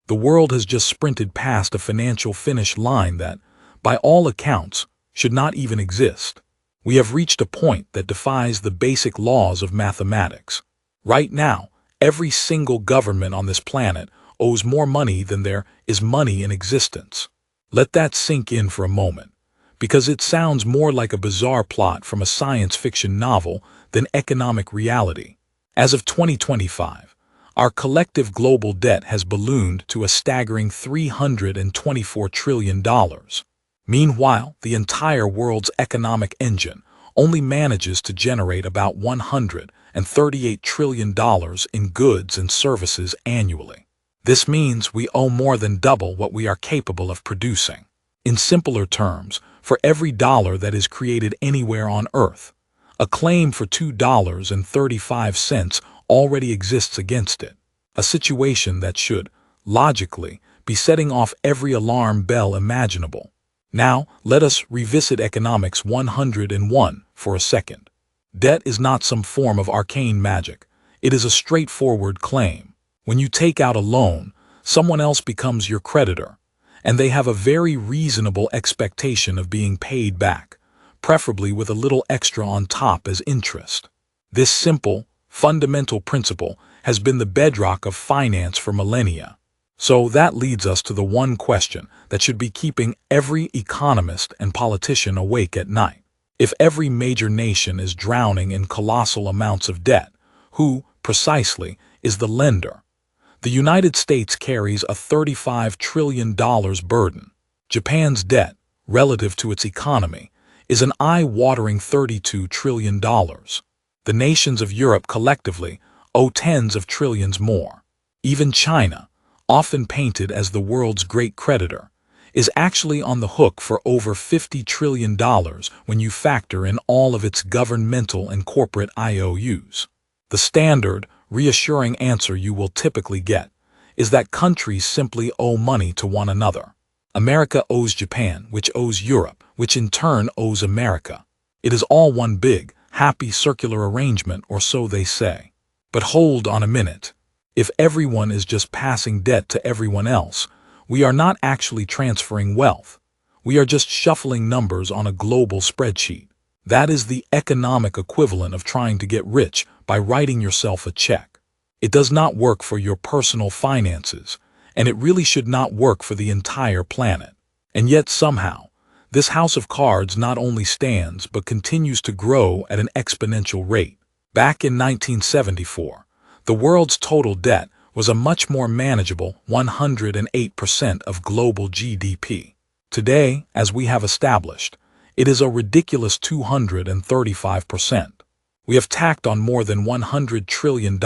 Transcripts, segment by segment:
The world has just sprinted past a financial finish line that, by all accounts, should not even exist. We have reached a point that defies the basic laws of mathematics. Right now, every single government on this planet owes more money than there is money in existence. Let that sink in for a moment, because it sounds more like a bizarre plot from a science fiction novel than economic reality. As of 2025, our collective global debt has ballooned to a staggering $324 trillion. Meanwhile, the entire world's economic engine only manages to generate about $138 trillion in goods and services annually. This means we owe more than double what we are capable of producing. In simpler terms, for every dollar that is created anywhere on Earth, a claim for $2.35 already exists against it, a situation that should, logically, be setting off every alarm bell imaginable. Now, let us revisit Economics 101 for a second. Debt is not some form of arcane magic. It is a straightforward claim. When you take out a loan, someone else becomes your creditor, and they have a very reasonable expectation of being paid back, preferably with a little extra on top as interest. This simple, fundamental principle has been the bedrock of finance for millennia. So that leads us to the one question that should be keeping every economist and politician awake at night. If every major nation is drowning in colossal amounts of debt, who, precisely, is the lender? The United States carries a $35 trillion burden. Japan's debt, relative to its economy, is an eye-watering $32 trillion. The nations of Europe collectively owe tens of trillions more. Even China, often painted as the world's great creditor, is actually on the hook for over $50 trillion when you factor in all of its governmental and corporate IOUs. The standard, reassuring answer you will typically get is that countries simply owe money to one another. America owes Japan, which owes Europe, which in turn owes America. It is all one big, happy circular arrangement, or so they say. But hold on a minute. If everyone is just passing debt to everyone else, we are not actually transferring wealth. We are just shuffling numbers on a global spreadsheet. That is the economic equivalent of trying to get rich by writing yourself a check. It does not work for your personal finances, and it really should not work for the entire planet. And yet somehow, this house of cards not only stands but continues to grow at an exponential rate. Back in 1974, the world's total debt was a much more manageable 108% of global GDP. Today, as we have established, it is a ridiculous 235%. We have tacked on more than $100 trillion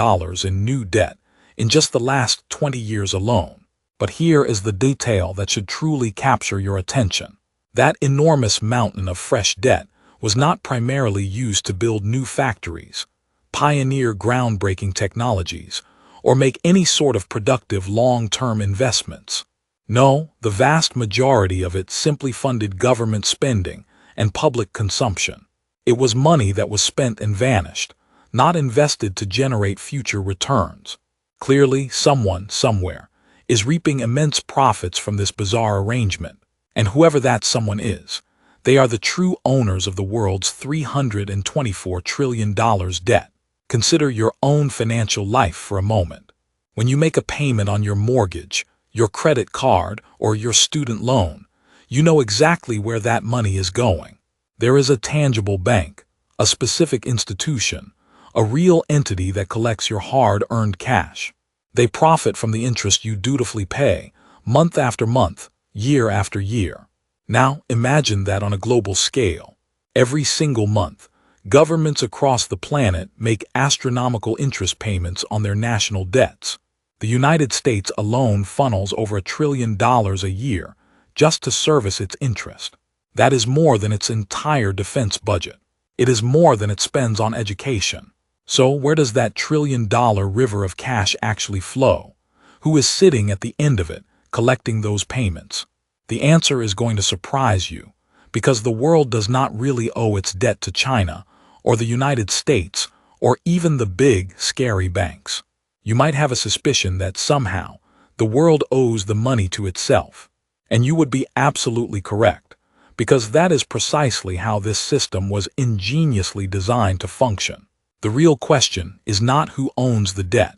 in new debt in just the last 20 years alone. But here is the detail that should truly capture your attention. That enormous mountain of fresh debt was not primarily used to build new factories, pioneer groundbreaking technologies, or make any sort of productive long-term investments. No, the vast majority of it simply funded government spending and public consumption. It was money that was spent and vanished, not invested to generate future returns. Clearly, someone, somewhere, is reaping immense profits from this bizarre arrangement, and whoever that someone is, they are the true owners of the world's $324 trillion debt. Consider your own financial life for a moment. When you make a payment on your mortgage, your credit card, or your student loan, you know exactly where that money is going. There is a tangible bank, a specific institution, a real entity that collects your hard-earned cash. They profit from the interest you dutifully pay, month after month, year after year. Now, imagine that on a global scale. Every single month, governments across the planet make astronomical interest payments on their national debts. The United States alone funnels over $1 trillion a year just to service its interest. That is more than its entire defense budget. It is more than it spends on education. So where does that $1 trillion river of cash actually flow? Who is sitting at the end of it, collecting those payments? The answer is going to surprise you, because the world does not really owe its debt to China, or the United States, or even the big, scary banks. You might have a suspicion that somehow, The world owes the money to itself. And you would be absolutely correct, because that is precisely how this system was ingeniously designed to function. The real question is not who owns the debt,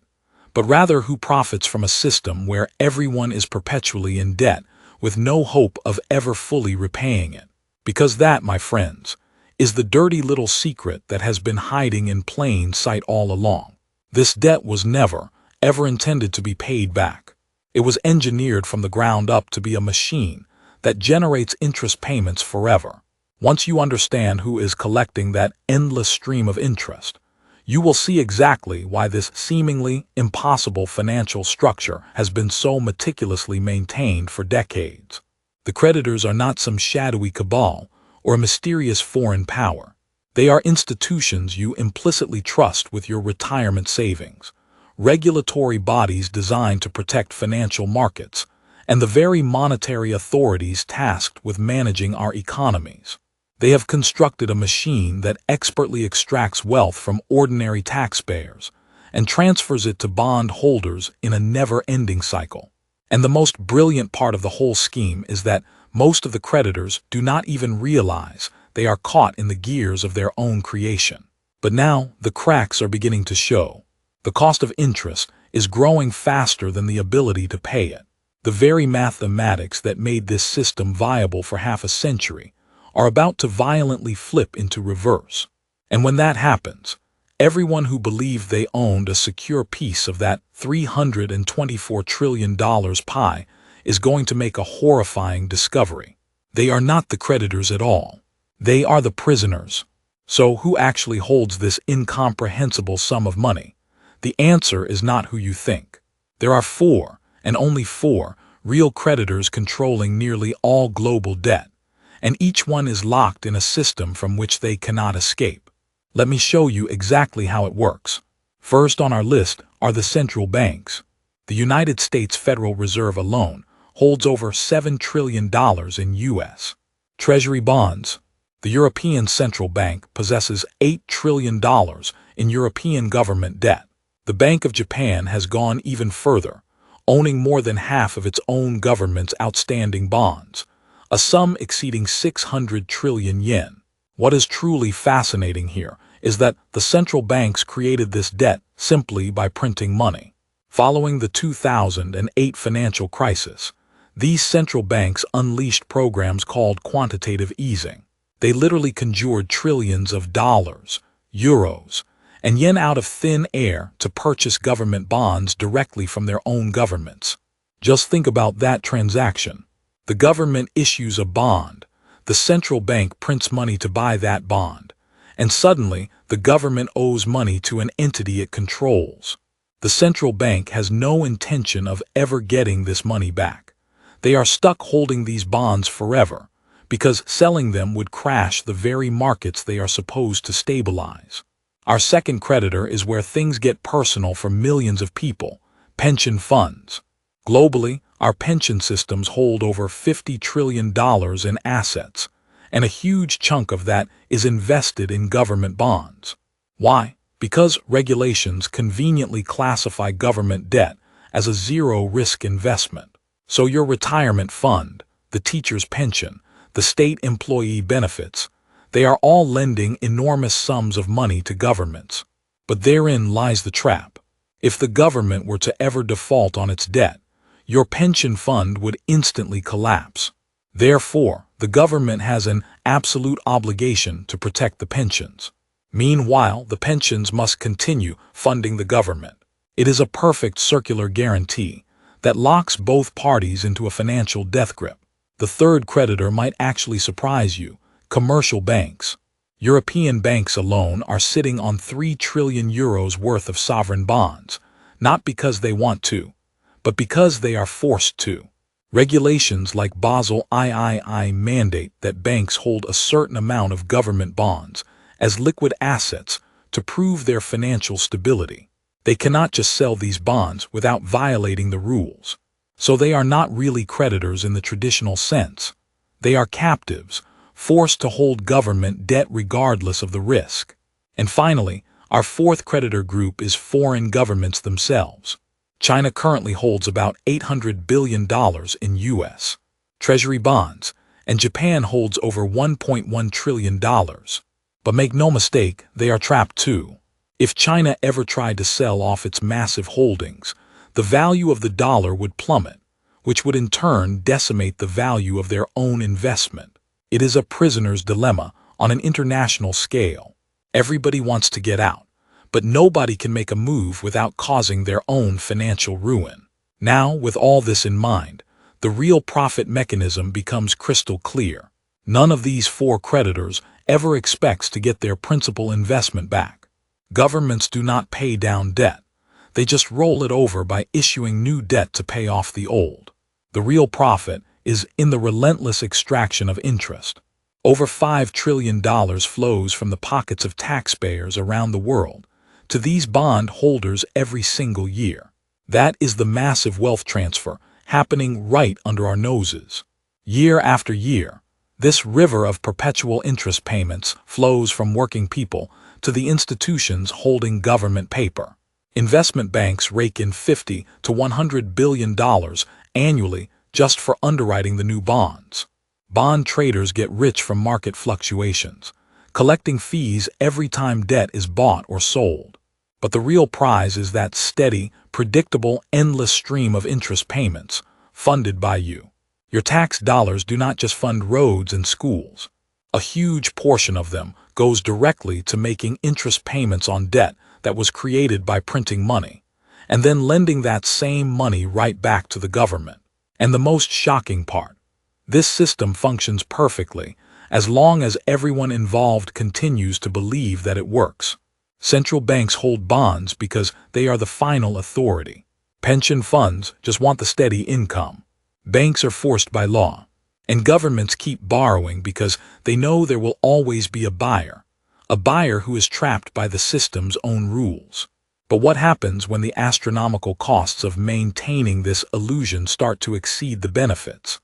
but rather who profits from a system where everyone is perpetually in debt with no hope of ever fully repaying it. Because that, my friends, is the dirty little secret that has been hiding in plain sight all along. This debt was never, ever intended to be paid back. It was engineered from the ground up to be a machine that generates interest payments forever. Once you understand who is collecting that endless stream of interest, you will see exactly why this seemingly impossible financial structure has been so meticulously maintained for decades. The creditors are not some shadowy cabal or a mysterious foreign power. They are institutions you implicitly trust with your retirement savings, regulatory bodies designed to protect financial markets, and the very monetary authorities tasked with managing our economies. They have constructed a machine that expertly extracts wealth from ordinary taxpayers and transfers it to bond holders in a never-ending cycle. And the most brilliant part of the whole scheme is that most of the creditors do not even realize they are caught in the gears of their own creation. But now the cracks are beginning to show. The cost of interest is growing faster than the ability to pay it. The very mathematics that made this system viable for half a century are about to violently flip into reverse. And when that happens, everyone who believed they owned a secure piece of that $324 trillion pie is going to make a horrifying discovery. They are not the creditors at all. They are the prisoners. So who actually holds this incomprehensible sum of money? The answer is not who you think. There are four, and only four, real creditors controlling nearly all global debt, and each one is locked in a system from which they cannot escape. Let me show you exactly how it works. First on our list are the central banks. The United States Federal Reserve alone holds over $7 trillion in U.S. Treasury bonds. The European Central Bank possesses $8 trillion in European government debt. The Bank of Japan has gone even further, owning more than half of its own government's outstanding bonds, a sum exceeding 600 trillion yen. What is truly fascinating here is that the central banks created this debt simply by printing money. Following the 2008 financial crisis, these central banks unleashed programs called quantitative easing. They literally conjured trillions of dollars, euros, and yen out of thin air to purchase government bonds directly from their own governments. Just think about that transaction. The government issues a bond, the central bank prints money to buy that bond, and suddenly the government owes money to an entity it controls. The central bank has no intention of ever getting this money back. They are stuck holding these bonds forever, because selling them would crash the very markets they are supposed to stabilize. Our second creditor is where things get personal for millions of people: pension funds. Globally, our pension systems hold over $50 trillion in assets, and a huge chunk of that is invested in government bonds. Why? Because regulations conveniently classify government debt as a zero-risk investment. So your retirement fund, the teacher's pension, the state employee benefits, they are all lending enormous sums of money to governments. But therein lies the trap. If the government were to ever default on its debt, your pension fund would instantly collapse. Therefore, the government has an absolute obligation to protect the pensions. Meanwhile, the pensions must continue funding the government. It is a perfect circular guarantee that locks both parties into a financial death grip. The third creditor might actually surprise you: commercial banks. European banks alone are sitting on 3 trillion euros worth of sovereign bonds, not because they want to, but because they are forced to. Regulations like Basel III mandate that banks hold a certain amount of government bonds as liquid assets to prove their financial stability. They cannot just sell these bonds without violating the rules. So they are not really creditors in the traditional sense. They are captives, forced to hold government debt regardless of the risk. And finally, our fourth creditor group is foreign governments themselves. China currently holds about $800 billion in U.S. Treasury bonds, and Japan holds over $1.1 trillion. But make no mistake, they are trapped too. If China ever tried to sell off its massive holdings, the value of the dollar would plummet, which would in turn decimate the value of their own investment. It is a prisoner's dilemma on an international scale. Everybody wants to get out, but nobody can make a move without causing their own financial ruin. Now, with all this in mind, the real profit mechanism becomes crystal clear. None of these four creditors ever expects to get their principal investment back. Governments do not pay down debt. They just roll it over by issuing new debt to pay off the old. The real profit is in the relentless extraction of interest. Over $5 trillion flows from the pockets of taxpayers around the world to these bond holders every single year. That is the massive wealth transfer happening right under our noses. Year after year, this river of perpetual interest payments flows from working people to the institutions holding government paper. Investment banks rake in $50 to $100 billion annually just for underwriting the new bonds. Bond traders get rich from market fluctuations, collecting fees every time debt is bought or sold. But the real prize is that steady, predictable, endless stream of interest payments funded by you. Your tax dollars do not just fund roads and schools. A huge portion of them goes directly to making interest payments on debt that was created by printing money, and then lending that same money right back to the government. And the most shocking part, this system functions perfectly as long as everyone involved continues to believe that it works. Central banks hold bonds because they are the final authority. Pension funds just want the steady income. Banks are forced by law. And governments keep borrowing because they know there will always be a buyer who is trapped by the system's own rules. But what happens when the astronomical costs of maintaining this illusion start to exceed the benefits?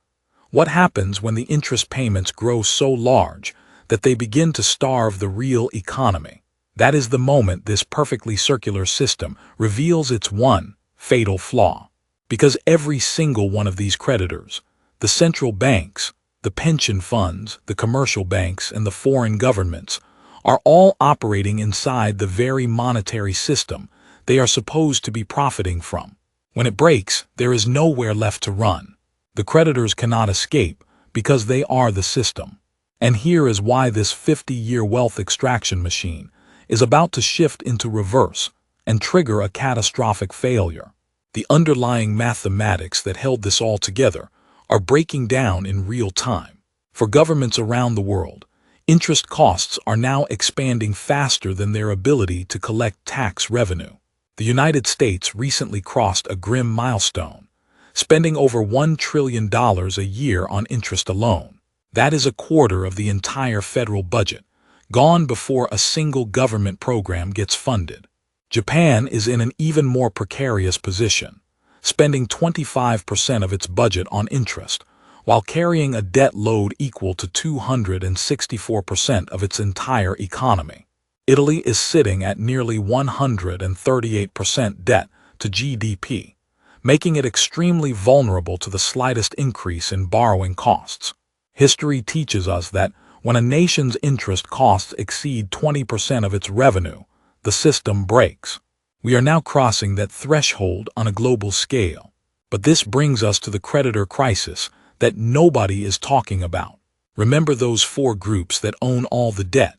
What happens when the interest payments grow so large that they begin to starve the real economy? That is the moment this perfectly circular system reveals its one fatal flaw. Because every single one of these creditors, the central banks, the pension funds, the commercial banks, and the foreign governments, are all operating inside the very monetary system they are supposed to be profiting from. When it breaks, there is nowhere left to run. The creditors cannot escape because they are the system. And here is why this 50-year wealth extraction machine is about to shift into reverse and trigger a catastrophic failure. The underlying mathematics that held this all together are breaking down in real time. For governments around the world, interest costs are now expanding faster than their ability to collect tax revenue. The United States recently crossed a grim milestone, spending over $1 trillion a year on interest alone. That is a quarter of the entire federal budget, gone before a single government program gets funded. Japan is in an even more precarious position, spending 25% of its budget on interest, while carrying a debt load equal to 264% of its entire economy. Italy is sitting at nearly 138% debt to GDP, making it extremely vulnerable to the slightest increase in borrowing costs. History teaches us that when a nation's interest costs exceed 20% of its revenue, the system breaks. We are now crossing that threshold on a global scale. But this brings us to the creditor crisis that nobody is talking about. Remember those four groups that own all the debt?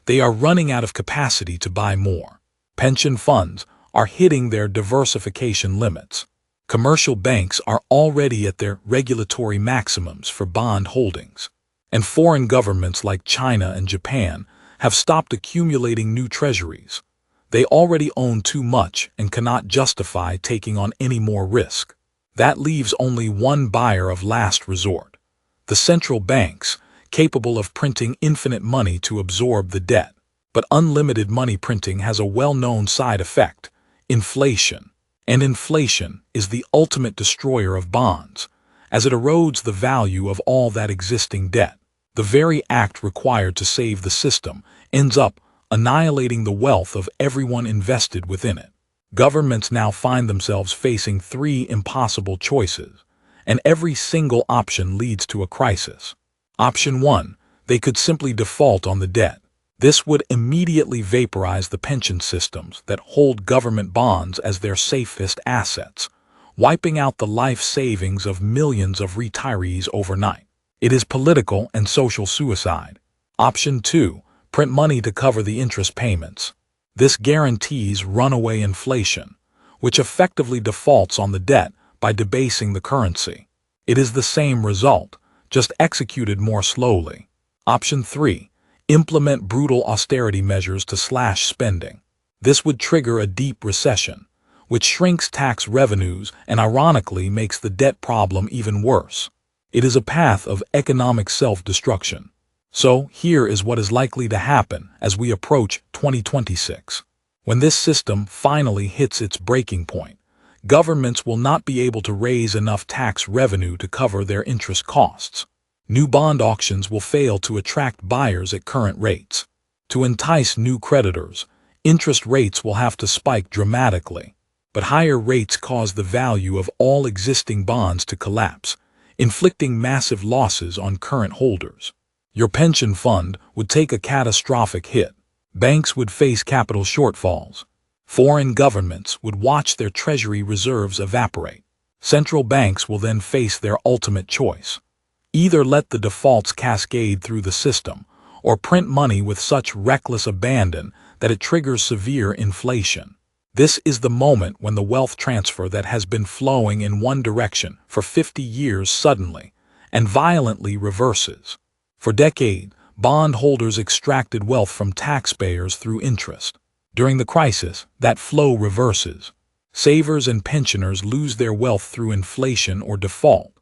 They are running out of capacity to buy more. Pension funds are hitting their diversification limits. Commercial banks are already at their regulatory maximums for bond holdings. And foreign governments like China and Japan have stopped accumulating new treasuries. They already own too much and cannot justify taking on any more risk. That leaves only one buyer of last resort: the central banks, capable of printing infinite money to absorb the debt. But unlimited money printing has a well-known side effect: inflation. And inflation is the ultimate destroyer of bonds, as it erodes the value of all that existing debt. The very act required to save the system ends up annihilating the wealth of everyone invested within it. Governments now find themselves facing three impossible choices, and every single option leads to a crisis. Option 1. They could simply default on the debt. This would immediately vaporize the pension systems that hold government bonds as their safest assets, wiping out the life savings of millions of retirees overnight. It is political and social suicide. Option 2. Print money to cover the interest payments. This guarantees runaway inflation, which effectively defaults on the debt by debasing the currency. It is the same result, just executed more slowly. Option 3. Implement brutal austerity measures to slash spending. This would trigger a deep recession, which shrinks tax revenues and ironically makes the debt problem even worse. It is a path of economic self-destruction. So here is what is likely to happen as we approach 2026. When this system finally hits its breaking point, governments will not be able to raise enough tax revenue to cover their interest costs. New bond auctions will fail to attract buyers at current rates. To entice new creditors, interest rates will have to spike dramatically. But higher rates cause the value of all existing bonds to collapse, inflicting massive losses on current holders. Your pension fund would take a catastrophic hit. Banks would face capital shortfalls. Foreign governments would watch their treasury reserves evaporate. Central banks will then face their ultimate choice. Either let the defaults cascade through the system, or print money with such reckless abandon that it triggers severe inflation. This is the moment when the wealth transfer that has been flowing in one direction for 50 years suddenly and violently reverses. For decades, bondholders extracted wealth from taxpayers through interest. During the crisis, that flow reverses. Savers and pensioners lose their wealth through inflation or default,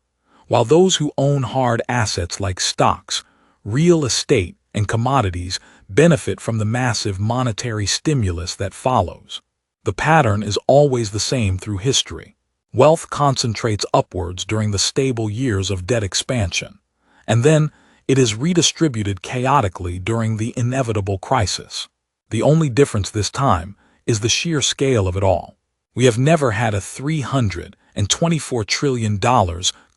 while those who own hard assets like stocks, real estate, and commodities benefit from the massive monetary stimulus that follows. The pattern is always the same through history. Wealth concentrates upwards during the stable years of debt expansion, and then it is redistributed chaotically during the inevitable crisis. The only difference this time is the sheer scale of it all. We have never had a $324 trillion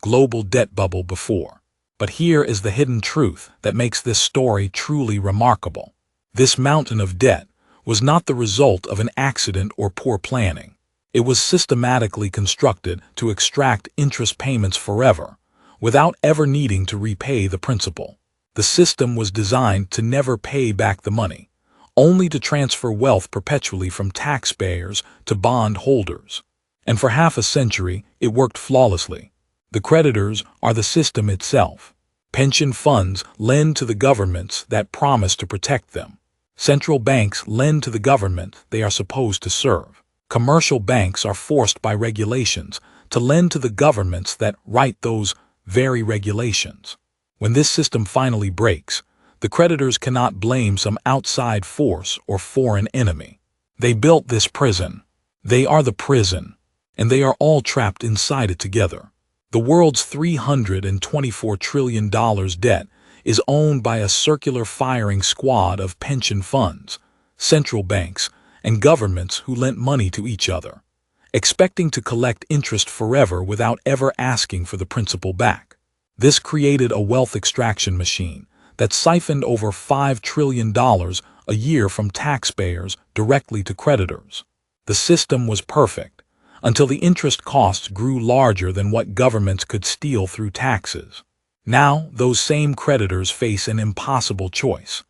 global debt bubble before. But here is the hidden truth that makes this story truly remarkable. This mountain of debt was not the result of an accident or poor planning. It was systematically constructed to extract interest payments forever, without ever needing to repay the principal. The system was designed to never pay back the money, only to transfer wealth perpetually from taxpayers to bond holders. And for half a century, it worked flawlessly. The creditors are the system itself. Pension funds lend to the governments that promise to protect them. Central banks lend to the government they are supposed to serve. Commercial banks are forced by regulations to lend to the governments that write those very regulations. When this system finally breaks, the creditors cannot blame some outside force or foreign enemy. They built this prison. They are the prison, and they are all trapped inside it together. The world's $324 trillion debt is owned by a circular firing squad of pension funds, central banks, and governments who lent money to each other, expecting to collect interest forever without ever asking for the principal back. This created a wealth extraction machine that siphoned over $5 trillion a year from taxpayers directly to creditors. The system was perfect, until the interest costs grew larger than what governments could steal through taxes. Now, those same creditors face an impossible choice.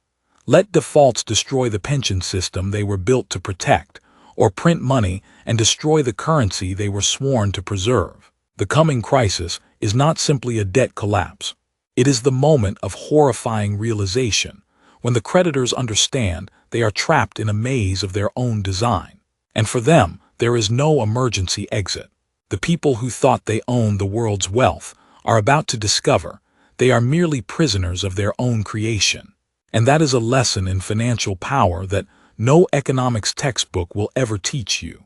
Let defaults destroy the pension system they were built to protect, or print money and destroy the currency they were sworn to preserve. The coming crisis is not simply a debt collapse. It is the moment of horrifying realization, when the creditors understand they are trapped in a maze of their own design. And for them, there is no emergency exit. The people who thought they owned the world's wealth are about to discover they are merely prisoners of their own creation. And that is a lesson in financial power that no economics textbook will ever teach you.